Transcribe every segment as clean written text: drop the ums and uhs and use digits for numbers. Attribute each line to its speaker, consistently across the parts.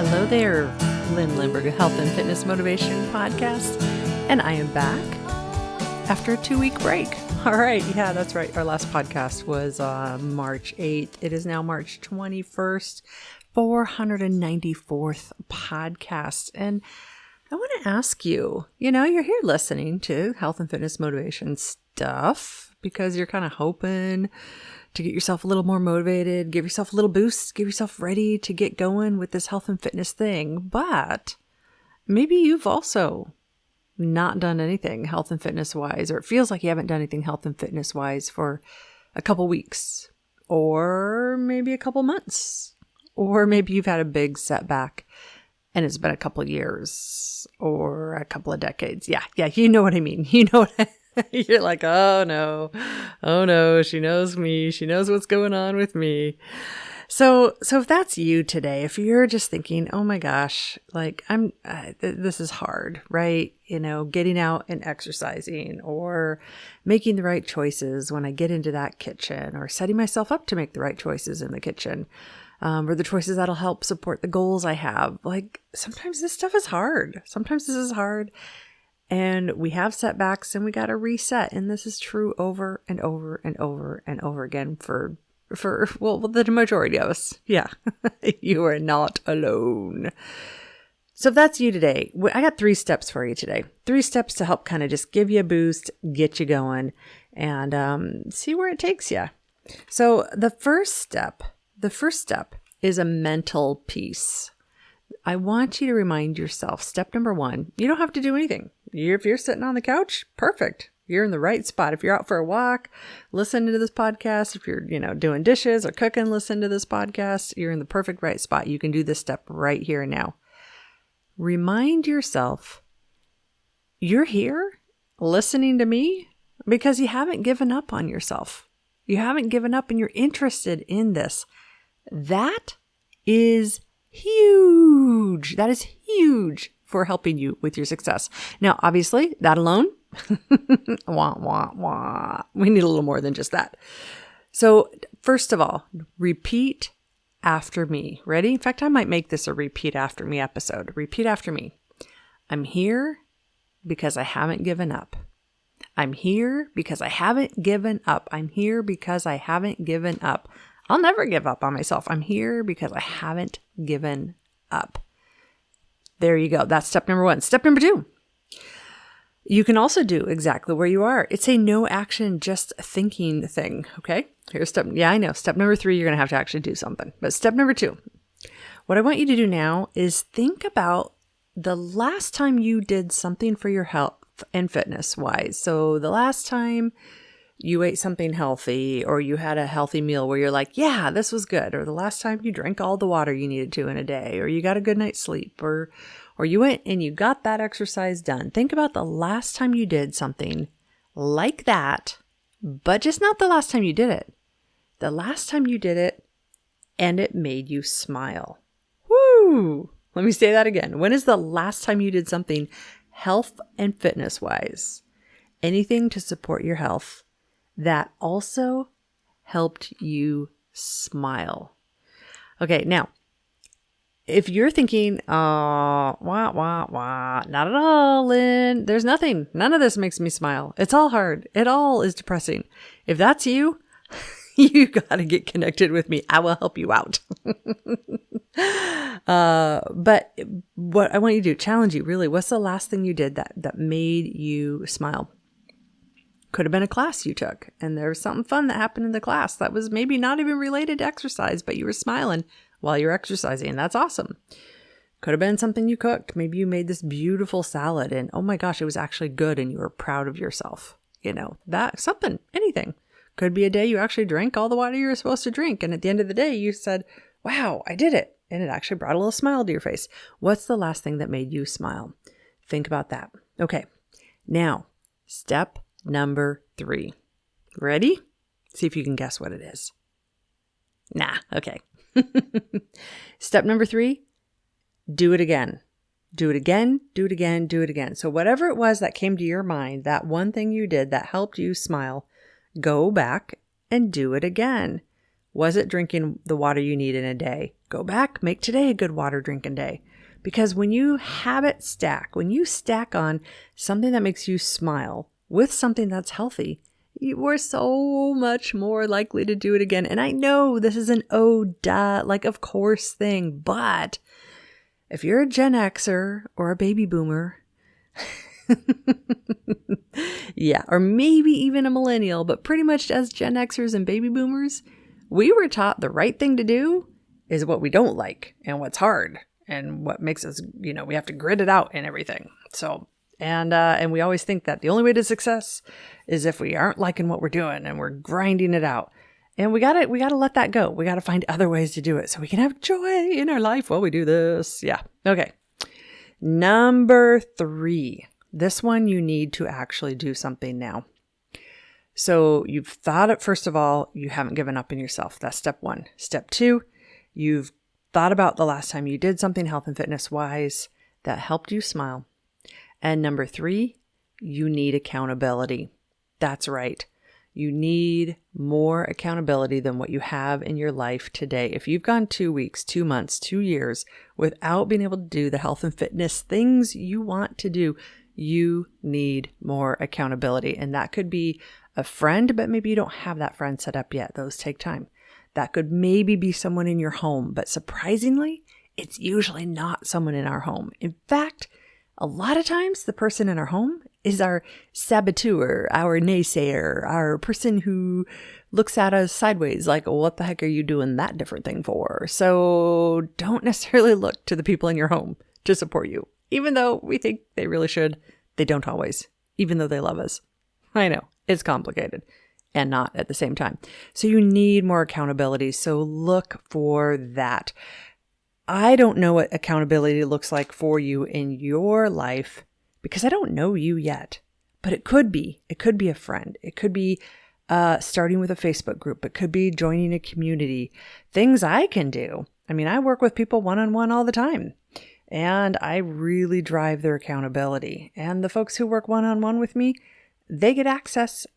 Speaker 1: Hello there, Lynn Lindbergh, Health and Fitness Motivation Podcast, and I am back after a 2-week break. All right, yeah, that's right. Our last podcast was March 8th. It is now March 21st, 494th podcast, and I want to ask you, you're here listening to health and fitness motivation stuff because you're kind of hoping to get yourself a little more motivated, give yourself a little boost, give yourself ready to get going with this health and fitness thing. But maybe you've also not done anything health and fitness wise, or it feels like you haven't done anything health and fitness wise for a couple weeks, or maybe a couple months, or maybe you've had a big setback and it's been a couple years or a couple of decades. Yeah, you know what I mean. You know what You're like, oh no, she knows me. She knows what's going on with me. So if that's you today, if you're just thinking, oh my gosh, like this is hard, right? Getting out and exercising or making the right choices when I get into that kitchen, or setting myself up to make the right choices in the kitchen, or the choices that'll help support the goals I have. Like sometimes this stuff is hard. Sometimes this is hard. And we have setbacks and we got to reset. And this is true over and over and over and over again for the majority of us. Yeah, you are not alone. So if that's you today, I got 3 steps for you today. 3 steps to help kind of just give you a boost, get you going, and see where it takes you. So the first step is a mental piece. I want you to remind yourself, step number 1, you don't have to do anything. If you're sitting on the couch, perfect. You're in the right spot. If you're out for a walk, listen to this podcast. If you're, doing dishes or cooking, listen to this podcast. You're in the perfect right spot. You can do this step right here and now. Remind yourself, you're here listening to me because you haven't given up on yourself. You haven't given up and you're interested in this. That is huge. That is huge for helping you with your success. Now, obviously, that alone, wah, wah, wah. We need a little more than just that. So first of all, repeat after me. Ready? In fact, I might make this a repeat after me episode. Repeat after me. I'm here because I haven't given up. I'm here because I haven't given up. I'm here because I haven't given up. I'll never give up on myself. I'm here because I haven't given up. There you go. That's step number 1. Step number 2. You can also do exactly where you are. It's a no action, just thinking thing. Okay. Here's I know. Step number 3, you're going to have to actually do something. But step number 2, what I want you to do now is think about the last time you did something for your health and fitness wise. So the last time you ate something healthy, or you had a healthy meal where you're like, yeah, this was good. Or the last time you drank all the water you needed to in a day, or you got a good night's sleep, or you went and you got that exercise done. Think about the last time you did something like that, but just not the last time you did it. The last time you did it and it made you smile. Woo! Let me say that again. When is the last time you did something health and fitness wise? Anything to support your health that also helped you smile. Okay, now, if you're thinking, not at all, Lynn, there's nothing. None of this makes me smile. It's all hard. It all is depressing. If that's you, you got to get connected with me. I will help you out. But what I want you to do, challenge you, really, what's the last thing you did that made you smile? Could have been a class you took, and there was something fun that happened in the class that was maybe not even related to exercise, but you were smiling while you're exercising. That's awesome. Could have been something you cooked. Maybe you made this beautiful salad and oh my gosh, it was actually good and you were proud of yourself. Anything. Could be a day you actually drank all the water you were supposed to drink. And at the end of the day, you said, wow, I did it. And it actually brought a little smile to your face. What's the last thing that made you smile? Think about that. Okay. Now, step number 3. Ready? See if you can guess what it is. Nah. Okay. Step number 3, do it again. Do it again, do it again, do it again. So whatever it was that came to your mind, that one thing you did that helped you smile, go back and do it again. Was it drinking the water you need in a day? Go back, make today a good water drinking day. Because when you habit stack, when you stack on something that makes you smile with something that's healthy, you are so much more likely to do it again. And I know this is an of course thing, but if you're a Gen Xer or a baby boomer, yeah, or maybe even a millennial, but pretty much as Gen Xers and baby boomers, we were taught the right thing to do is what we don't like and what's hard and what makes us, we have to grit it out and everything. So, and we always think that the only way to success is if we aren't liking what we're doing and we're grinding it out. And we gotta let that go. We gotta find other ways to do it so we can have joy in our life while we do this. Yeah. Okay. Number 3. This one you need to actually do something now. So you've thought it, first of all, you haven't given up on yourself. That's step 1. Step 2, you've thought about the last time you did something health and fitness wise that helped you smile. And number 3, you need accountability. That's right. You need more accountability than what you have in your life today. If you've gone 2 weeks, 2 months, 2 years without being able to do the health and fitness things you want to do, you need more accountability. And that could be a friend, but maybe you don't have that friend set up yet. Those take time. That could maybe be someone in your home, but surprisingly, it's usually not someone in our home. In fact, a lot of times the person in our home is our saboteur, our naysayer, our person who looks at us sideways like, what the heck are you doing that different thing for? So don't necessarily look to the people in your home to support you. Even though we think they really should, they don't always, even though they love us. I know, it's complicated and not at the same time. So you need more accountability. So look for that. I don't know what accountability looks like for you in your life because I don't know you yet, but it could be. It could be a friend. It could be starting with a Facebook group. It could be joining a community. Things I can do. I mean, I work with people one-on-one all the time, and I really drive their accountability. And the folks who work one-on-one with me, they get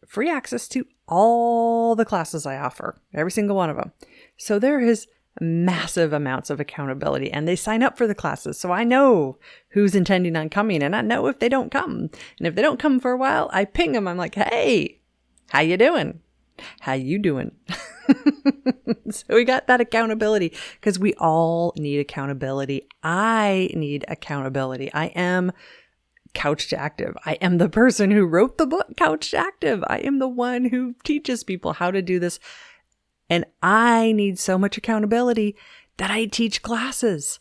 Speaker 1: free access to all the classes I offer, every single one of them. So there is massive amounts of accountability, and they sign up for the classes. So I know who's intending on coming, and I know if they don't come. And if they don't come for a while, I ping them. I'm like, hey, how you doing? How you doing? So we got that accountability because we all need accountability. I need accountability. I am Couch to Active. I am the person who wrote the book, Couch to Active. I am the one who teaches people how to do this. And I need so much accountability that I teach classes.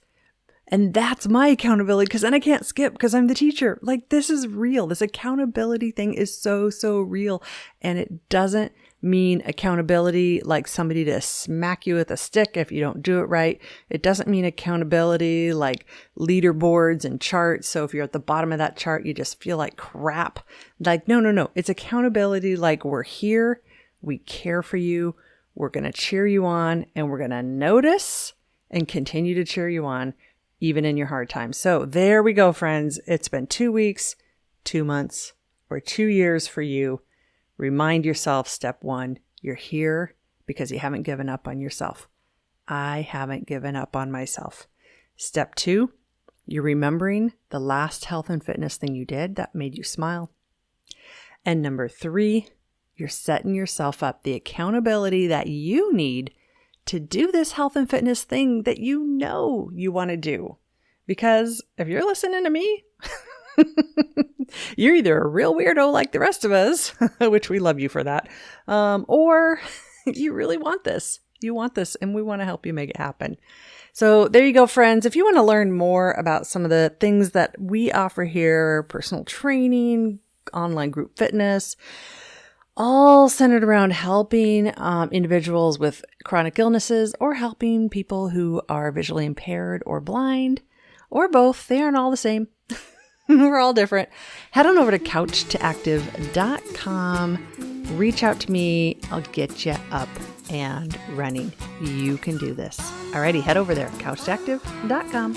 Speaker 1: And that's my accountability because then I can't skip because I'm the teacher. Like, this is real. This accountability thing is so, so real. And it doesn't mean accountability like somebody to smack you with a stick if you don't do it right. It doesn't mean accountability like leaderboards and charts. So if you're at the bottom of that chart, you just feel like crap. Like, no. It's accountability like we're here. We care for you. We're going to cheer you on, and we're going to notice and continue to cheer you on even in your hard times. So there we go, friends. It's been 2 weeks, 2 months, or 2 years for you. Remind yourself, step 1, you're here because you haven't given up on yourself. I haven't given up on myself. Step 2, you're remembering the last health and fitness thing you did that made you smile. And number 3, you're setting yourself up the accountability that you need to do this health and fitness thing that you know you want to do. Because if you're listening to me, you're either a real weirdo like the rest of us, which we love you for that, or you really want this. You want this, and we want to help you make it happen. So there you go, friends. If you want to learn more about some of the things that we offer here, personal training, online group fitness, all centered around helping individuals with chronic illnesses or helping people who are visually impaired or blind or both. They aren't all the same. We're all different. Head on over to couchtoactive.com. Reach out to me. I'll get you up and running. You can do this. Alrighty, head over there, couchtoactive.com.